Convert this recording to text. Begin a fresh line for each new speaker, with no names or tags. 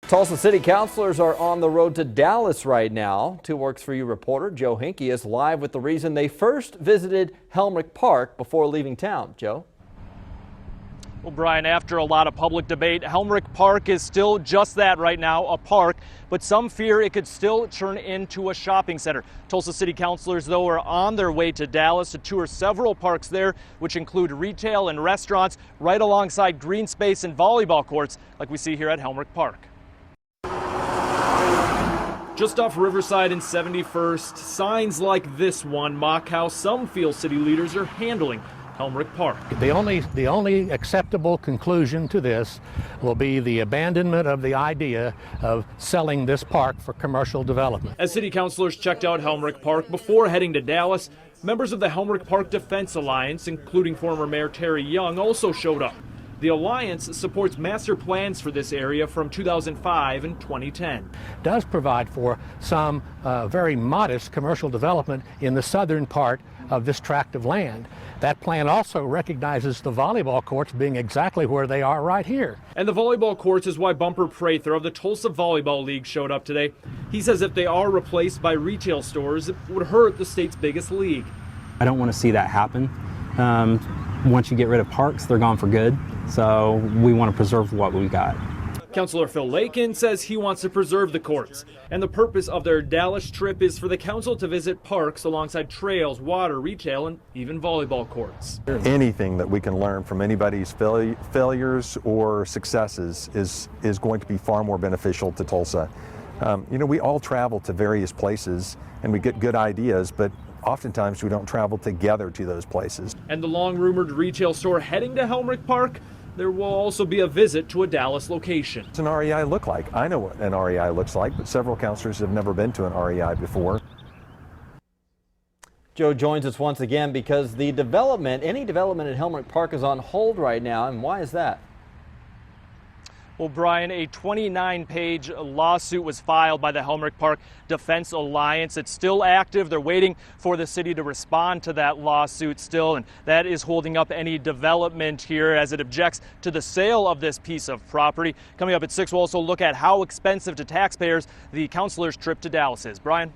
Tulsa City Councilors are on the road to Dallas right now. 2 Works For You reporter Joe Hinkie is live with the reason they first visited Helmerich Park before leaving town. Joe?
Well, Brian, after a lot of public debate, Helmerich Park is still just that right now, a park, but some fear it could still turn into a shopping center. Tulsa City Councilors, though, are on their way to Dallas to tour several parks there, which include retail and restaurants right alongside green space and volleyball courts like we see here at Helmerich Park. Just off Riverside and 71st, signs like this one mock how some feel city leaders are handling Helmerich Park.
The only acceptable conclusion to this will be the abandonment of the idea of selling this park for commercial development.
As city councilors checked out Helmerich Park before heading to Dallas, members of the Helmerich Park Defense Alliance, including former Mayor Terry Young, also showed up. The Alliance supports master plans for this area from 2005 and 2010.
Does provide for some very modest commercial development in the southern part of this tract of land. That plan also recognizes the volleyball courts being exactly where they are right here.
And the volleyball courts is why Bumper Prather of the Tulsa Volleyball League showed up today. He says if they are replaced by retail stores, it would hurt the state's biggest league.
I don't want to see that happen. Once you get rid of parks, they're gone for good. So we want to preserve what we got.
Councilor Phil Lakin says he wants to preserve the courts. And the purpose of their Dallas trip is for the council to visit parks alongside trails, water, retail, and even volleyball courts.
Anything that we can learn from anybody's failures or successes is going to be far more beneficial to Tulsa. We all travel to various places and we get good ideas, but oftentimes we don't travel together to those places.
And the long-rumored retail store heading to Helmerich Park, there will also be a visit to a Dallas location.
What's an REI look like? I know what an REI looks like, but several councilors have never been to an REI before.
Joe joins us once again because any development at Helmerich Park is on hold right now. And why is that?
Well, Brian, a 29-page lawsuit was filed by the Helmerich Park Defense Alliance. It's still active. They're waiting for the city to respond to that lawsuit still, and that is holding up any development here as it objects to the sale of this piece of property. Coming up at 6, we'll also look at how expensive to taxpayers the councilor's trip to Dallas is. Brian?